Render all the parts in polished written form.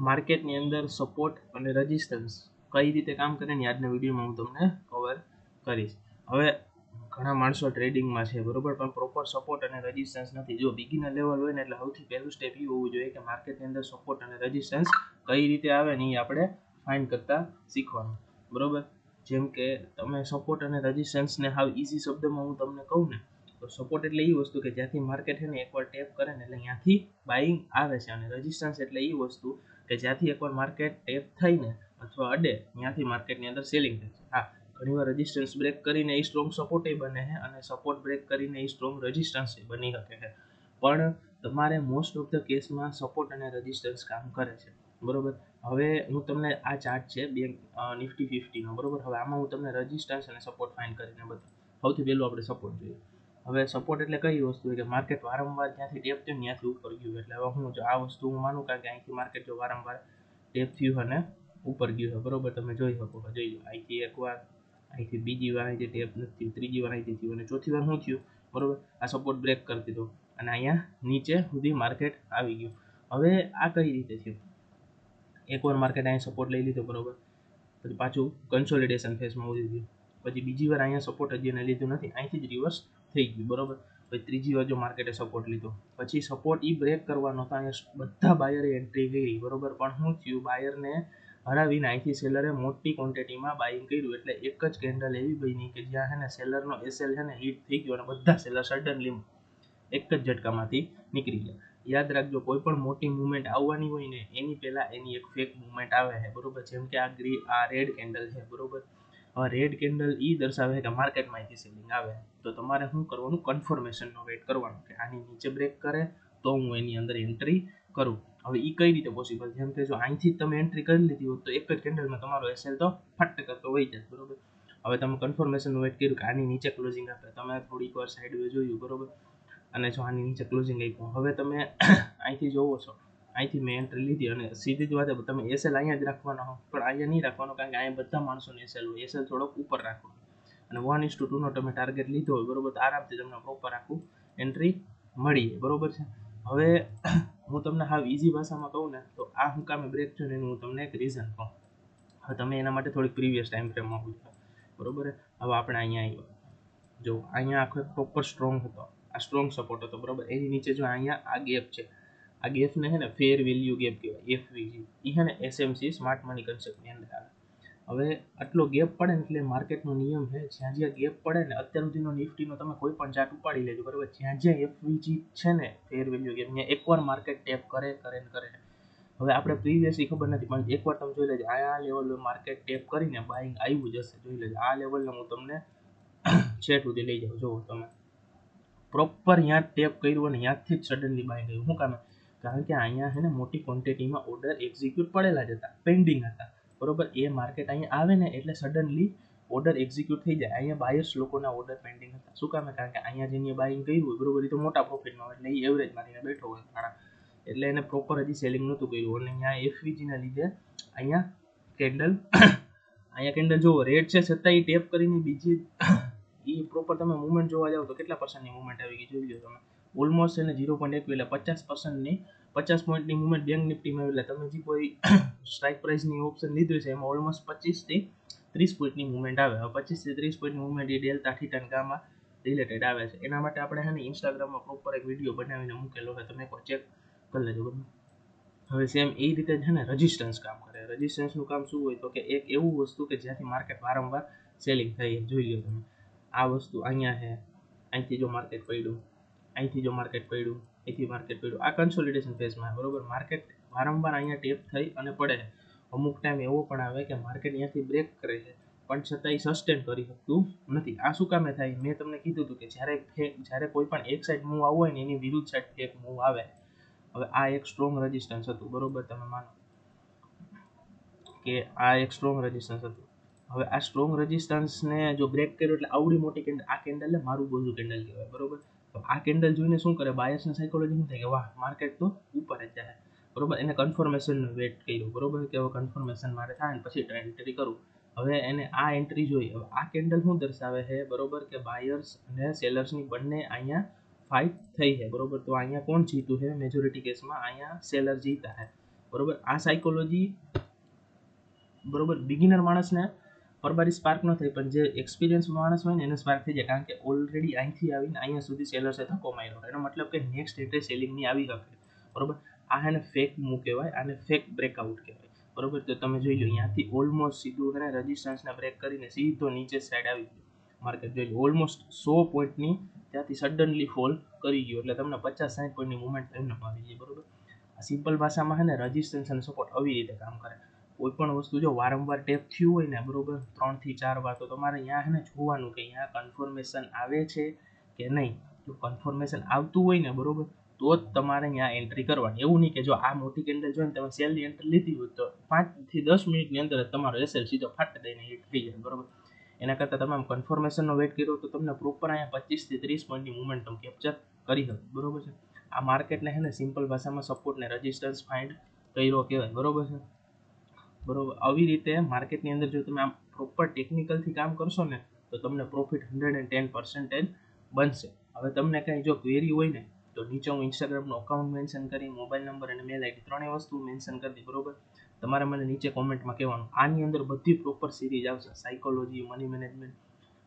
માર્કેટની અંદર સપોર્ટ અને રેઝિસ્ટન્સ કઈ રીતે કામ કરે ને આજના વિડીયોમાં હું તમને કવર કરીશ. હવે ઘણા માણસો ટ્રેડિંગમાં છે બરોબર, પણ પ્રોપર સપોર્ટ અને રેઝિસ્ટન્સ નથી. જો બિગિનર લેવલ હોય ને એટલે સૌથી પહેલું સ્ટેપ એ હોવું જોઈએ કે માર્કેટની અંદર સપોર્ટ અને રેઝિસ્ટન્સ કઈ રીતે આવે ને એ આપણે ફાઇન્ડ કરતા શીખવાનું બરોબર. જેમ કે તમે સપોર્ટ અને રેઝિસ્ટન્સને હાવ ઇઝી શબ્દમાં હું તમને કહું ને તો સપોર્ટ એટલે એ વસ્તુ કે જ્યાંથી માર્કેટ છે ને એકવાર ટેપ કરે ને એટલે ત્યાંથી બાઇંગ આવે છે, અને રેઝિસ્ટન્સ એટલે એ વસ્તુ કે જ્યાંથી એકવાર માર્કેટ ટેપ થઈને અથવા અડે ત્યાંથી માર્કેટની અંદર સેલિંગ થાય છે. હા, ઘણીવાર રેઝિસ્ટન્સ બ્રેક કરીને એ સ્ટ્રોંગ સપોર્ટ બને છે અને સપોર્ટ બ્રેક કરીને એ સ્ટ્રોંગ રેઝિસ્ટન્સ બની શકે છે, પણ તમારે મોસ્ટ ઓફ ધ કેસમાં સપોર્ટ અને રેઝિસ્ટન્સ કામ કરે છે બરોબર. હવે હું તમને આ ચાર્ટ છે બેંક નિફ્ટી 50નો બરોબર. હવે આમાં હું તમને રેઝિસ્ટન્સ અને સપોર્ટ ફાઇન્ડ કરીને બતાવું. સૌથી પહેલું આપણે સપોર્ટ જોઈએ. હવે સપોર્ટ એટલે કઈ વસ્તુ કે માર્કેટ વારંવાર ત્યાંથી ટેપ થયું ત્યાંથી ઉપર ગયું, એટલે હવે હું જો આ વસ્તુ હું માનું કારણ કે અહીંથી માર્કેટ જો વારંવાર ટેપ થયું અને ઉપર ગયું છે બરોબર. તમે જોઈ શકો છો, જોઈ લો અહીંથી એકવાર, અહીંથી બીજી વાર અહીંથી ટેપ નથી થયું, ત્રીજી વાર અહીંથી થયું અને ચોથી વાર શું થયું બરોબર, આ સપોર્ટ બ્રેક કરી દીધો અને અહીંયા નીચે સુધી માર્કેટ આવી ગયું. હવે આ કઈ રીતે થયું? એકવાર માર્કેટ અહીંયા સપોર્ટ લઈ લીધો બરોબર, પછી પાછું કન્સોલિડેશન ફેઝમાં ઉતરી ગયું, પછી બીજી વાર અહીંયા સપોર્ટ હજી એને લીધું નથી, અહીંથી જ રિવર્સ થઈ ગયું બરોબર. પછી ત્રીજી વાર જો માર્કેટે સપોર્ટ લીધો, પછી સપોર્ટ એ બ્રેક કરવાનો હતો, અહીંયા બધા બાયરે એન્ટ્રી કરી બરોબર, પણ શું થયું, બાયરને હરાવીને અહીંથી સેલરે મોટી ક્વોન્ટિટીમાં બાઇંગ કર્યું, એટલે એક જ કેન્ડલ એવી બની કે જ્યાં છે ને સેલરનો એસએલ છે ને હિટ થઈ ગયો અને બધા સેલર સડનલી એક જ ઝટકામાંથી નીકળી ગયા. યાદ રાખજો, કોઈ પણ મોટી મુવમેન્ટ આવવાની હોય ને એની પહેલા એની એક ફેક મુવમેન્ટ આવે છે બરોબર. જેમ કે આ રેડ કેન્ડલ છે બરોબર. હવે રેડ કેન્ડલ એ દર્શાવે કે માર્કેટમાં અહીંથી સેલિંગ આવે, તો તમારે શું કરવાનું, કન્ફર્મેશનનો વેઇટ કરવાનો કે આની નીચે બ્રેક કરે તો હું એની અંદર એન્ટ્રી કરું. હવે એ કઈ રીતે પોસિબલ? જેમ કે જો અહીંથી તમે એન્ટ્રી કરી લીધી હોત તો એક જ કેન્ડલમાં તમારો એસએલ તો ફટ કરતો વહી જાય બરોબર. હવે તમે કન્ફર્મેશનનું વેઇટ કર્યું કે આની નીચે ક્લોઝિંગ આપે, તમે થોડીક વાર સાઈડ જોયું બરોબર, અને જો આની નીચે ક્લોઝિંગ આપ્યું, હવે તમે અહીંથી જોવો છો, અહીંથી મેં એન્ટ્રી લીધી અને સીધી જ વાત તમે એસએલ અહીંયા જ રાખવાનો હો, પણ અહીંયા નહીં રાખવાનો, કારણ કે અહીંયા બધા માણસોને એસએલ હોય, એસએલ થોડોક ઉપર રાખો અને 1:2નો તમે ટાર્ગેટ લીધો હોય બરોબર, તો આરામથી તમને પ્રોપર આખું એન્ટ્રી મળી બરોબર છે. હવે હું તમને હાવ ઇઝી ભાષામાં કહું ને તો આ હું કામે બ્રેક થયું ને એનું હું તમને એક રીઝન કહું. હવે તમે એના માટે થોડીક પ્રીવિયસ ટાઈમ ફ્રેમમાં હોય બરોબર. હવે આપણે અહીંયા આવ્યો, જો અહીંયા આખો પ્રોપર સ્ટ્રોંગ હતો, આ સ્ટ્રોંગ સપોર્ટ હતો બરોબર. એની નીચે જો અહીંયા આ ગેપ છે, આ ગેપને છે ને ફેર વેલ્યુ ગેપ કહેવાય, એફવીજી. એ છે ને એસએમસી સ્માર્ટ મની કન્સેપ્ટની અંદર આવે. હવે આટલો ગેપ પડે ને એટલે માર્કેટનો નિયમ છે, જ્યાં જ્યાં ગેપ પડે ને, અત્યાર સુધીનો નિફ્ટીનો તમે કોઈ પણ ચાર્ટ ઉપાડી લેજો બરોબર, જ્યાં જ્યાં એફવીજી છે ને ફેર વેલ્યુ ગેપ, ત્યાં એકવાર માર્કેટ ટેપ કરે કરે ને કરે. હવે આપણે પ્રીવિયસલી ખબર નથી, પણ એકવાર તમે જોઈ લેજો, આ લેવલ માર્કેટ ટેપ કરીને બાઇંગ આવ્યું જશે, જોઈ લેજો આ લેવલને હું તમને છેટ સુધી લઈ જાઉં. જુઓ તમે પ્રોપર અહીંયા ટેપ કર્યું અને ત્યાંથી જ સડનલી બાય ગયું. શું કામ? કારણ કે અહીંયા છે ને મોટી ક્વોન્ટિટીમાં ઓર્ડર એક્ઝિક્યુટ પડેલા જ હતા, પેન્ડિંગ હતા બરોબર. એ માર્કેટ અહીંયા આવે ને એટલે સડનલી ઓર્ડર એક્ઝિક્યુટ થઈ જાય. અહીંયા બાયર્સ લોકોના ઓર્ડર પેન્ડિંગ હતા. શું કામ? કારણ કે અહીંયા જેની બાઇંગ કર્યું હોય બરોબર, એ તો મોટા પ્રોફિટમાં એટલે એ એવરેજ મારીને બેઠો હોય ઘણા, એટલે એને પ્રોપર હજી સેલિંગ નહોતું કર્યું, અને અહીંયા એફવીજીના લીધે અહીંયા કેન્ડલ અહીંયા કેન્ડલ જુઓ રેડ છે છતાં એ ટેપ કરીને બીજી એ પ્રોપર તમે મુવમેન્ટ જોવા જાવ તો કેટલા પર્સન્ટની મુવમેન્ટ આવી ગઈ જોઈ લો તમે, ઓલમોસ્ટ એને 0.1 એટલે 50%ની 50 પોઈન્ટની મુવમેન્ટ બેંક નિફ્ટીમાં. એટલે તમે જે કોઈ સ્ટ્રાઇક પ્રાઇસની ઓપ્શન લીધું છે એમાં ઓલમોસ્ટ 25 થી 30 પોઈન્ટની મુવમેન્ટ આવે. હવે 25 થી 30 પોઈન્ટની મુવમેન્ટ એ ડેલ્ટા થીટા ગામાં રિલેટેડ આવે છે. એના માટે આપણે છે ને ઇન્સ્ટાગ્રામમાં પ્રોપર એક વિડીયો બનાવીને મૂકેલો છે, તમે એકવાર ચેક કરી લેજો બરાબર. હવે સેમ એ રીતે છે ને રેઝિસ્ટન્સ કામ કરે. રેઝિસ્ટન્સનું કામ શું હોય તો કે એક એવું વસ્તુ કે જ્યાંથી માર્કેટ વારંવાર સેલિંગ થઈ, જોઈ લો તમે આ વસ્તુ અહીંયા છે, અહીંથી જો માર્કેટ પડ્યું, અહીંથી જો માર્કેટ પડ્યું, અહીંથી માર્કેટ પડ્યું, આ કન્સોલિડેશન ફેઝમાં બરોબર. માર્કેટ વારંવાર અહીંયા ટેપ થઈ અને પડે છે. અમુક ટાઈમ એવો પણ આવે કે માર્કેટ અહીંયાથી બ્રેક કરે છે પણ છતાં એ સસ્ટેન કરી શકતું નથી. આ શું કામે થાય? મેં તમને કીધું હતું કે જ્યારે કોઈ પણ એક સાઈડ મૂવ આવવું હોય ને એની વિરુદ્ધ સાઈડ ફેક મૂવ આવે. હવે આ એક સ્ટ્રોંગ રેઝિસ્ટન્સ હતું બરોબર, તમે માનો કે આ એક સ્ટ્રોંગ રેઝિસ્ટન્સ હતું. હવે આ સ્ટ્રોંગ રેઝિસ્ટન્સને જો બ્રેક કર્યો એટલે આવડી મોટી કેન્ડલ, આ કેન્ડલને મારું બોઝું કેન્ડલ કહેવાય બરોબર. તો આ કેન્ડલ જોઈને શું કરે બાયર્સની સાયકોલોજી શું થાય કે વાહ માર્કેટ તો ઉપર જ જાય બરોબર. એને કન્ફર્મેશનનો વેટ કર્યો બરોબર, કે હવે કન્ફર્મેશન મારે થાય ને પછી એન્ટ્રી કરું. હવે એને આ એન્ટ્રી જોઈ. હવે આ કેન્ડલ શું દર્શાવે છે બરોબર, કે બાયર્સ અને સેલર્સની બંને અહીંયા ફાઇટ થઈ છે બરોબર. તો અહીંયા કોણ જીતું છે? મેજોરિટી કેસમાં અહીંયા સેલર જીતા છે બરોબર. આ સાયકોલોજી બરોબર બિગિનર માણસને પરબારી સ્પાર્ક ન થાય, પણ જે એક્સપિરિયન્સ માણસ હોય ને એને સ્પાર્ક થઈ જાય, કારણ કે ઓલરેડી અહીંથી આવીને અહીંયા સુધી સેલર્સે ધક્કો માર્યો. એનો મતલબ કે નેક્સ્ટ એન્ટ્રી સેલિંગની આવી શકે. બરોબર. આ એને ફેક મૂવ કહેવાય, આને ફેક બ્રેકઆઉટ કહેવાય. બરોબર. તો તમે જોઈ લો અહીંયાથી ઓલમોસ્ટ સીધું એને રેઝિસ્ટન્સને બ્રેક કરીને સીધો નીચે સાઈડ આવી ગયો માર્કેટ. જોઈ લો ઓલમોસ્ટ 100 પોઈન્ટની ત્યાંથી સડનલી ફોલ કરી ગયો, એટલે તમને 50-60 પોઈન્ટની મુવમેન્ટ એમને આવી જાય. બરોબર. આ સિમ્પલ ભાષામાં છે ને રેઝિસ્ટન્સ અને સપોર્ટ આવી રીતે કામ કરે. કોઈ પણ વસ્તુ જો વારંવાર ટેપ થયું હોય ને, બરોબર, 3 થી 4 વાર, તો તમારે અહીંયા છે ને જોવાનું કે અહીંયા કન્ફર્મેશન આવે છે કે નહીં. જો કન્ફર્મેશન આવતું હોય ને, બરોબર, તો જ તમારે અહીંયા એન્ટ્રી કરવાની. એવું નહીં કે જો આ મોટી કેન્ડલ જોઈને તમે સેલની એન્ટ્રી લીધી હોય તો 5 થી 10 મિનિટની અંદર જ તમારો એસએલ સીધો ફાટી દઈને હિટ થઈ જાય. બરોબર. એના કરતાં તમે કન્ફર્મેશનનો વેઇટ કર્યો તો તમને પ્રોપર અહીંયા 25 થી 30 પોઈન્ટની મોમેન્ટમ કેપ્ચર કરી શકો. બરોબર છે. આ માર્કેટને છે ને સિમ્પલ ભાષામાં સપોર્ટ ને રેઝિસ્ટન્સ ફાઇન્ડ કર્યો કહેવાય. બરોબર છે. બરોબર. આવી રીતે માર્કેટની અંદર જો તમે આમ પ્રોપર ટેકનિકલથી કામ કરશો ને, તો તમને પ્રોફિટ 110% બનશે. હવે તમને કંઈ જો ક્વેરી હોય ને, તો નીચે હું ઇન્સ્ટાગ્રામનું અકાઉન્ટ મેન્શન કરી, મોબાઈલ નંબર અને મેલ આઈડી 3 વસ્તુ મેન્શન કરી દી. બરોબર. તમારે મને નીચે કોમેન્ટમાં કહેવાનું. આની અંદર બધી પ્રોપર સિરીઝ આવશે, સાયકોલોજી, મની મેનેજમેન્ટ,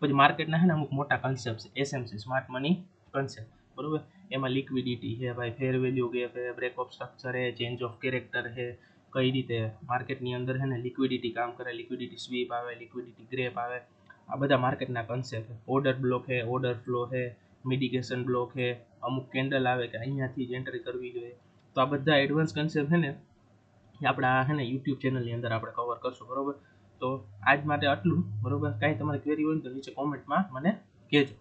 પછી માર્કેટના છે ને અમુક મોટા કન્સેપ્ટ છે, એસએમસી, સ્માર્ટ મની કન્સેપ્ટ. બરોબર. એમાં લિક્વિડિટી છે ભાઈ, ફેર વેલ્યુ ગેપ છે, બ્રેક ઓફ સ્ટ્રક્ચર છે, ચેન્જ ઓફ કેરેક્ટર છે, કઈ રીતે માર્કેટની અંદર છે ને લિક્વિડિટી કામ કરે, લિક્વિડિટી સ્વીપ આવે, લિક્વિડિટી ગ્રેપ આવે, આ બધા માર્કેટના કન્સેપ્ટ છે. ઓર્ડર બ્લોક છે, ઓર્ડર ફ્લો છે, મિડિકેશન બ્લોક છે, અમુક કેન્ડલ આવે કે અહીંયાથી જ એન્ટ્રી કરવી જોઈએ. તો આ બધા એડવાન્સ કન્સેપ્ટ છે ને એ આપણા છે ને યુટ્યુબ ચેનલની અંદર આપણે કવર કરશું. બરોબર. તો આજ માટે આટલું. બરોબર. કાંઈ તમારી ક્વેરી હોય તો નીચે કોમેન્ટમાં મને કહેજો.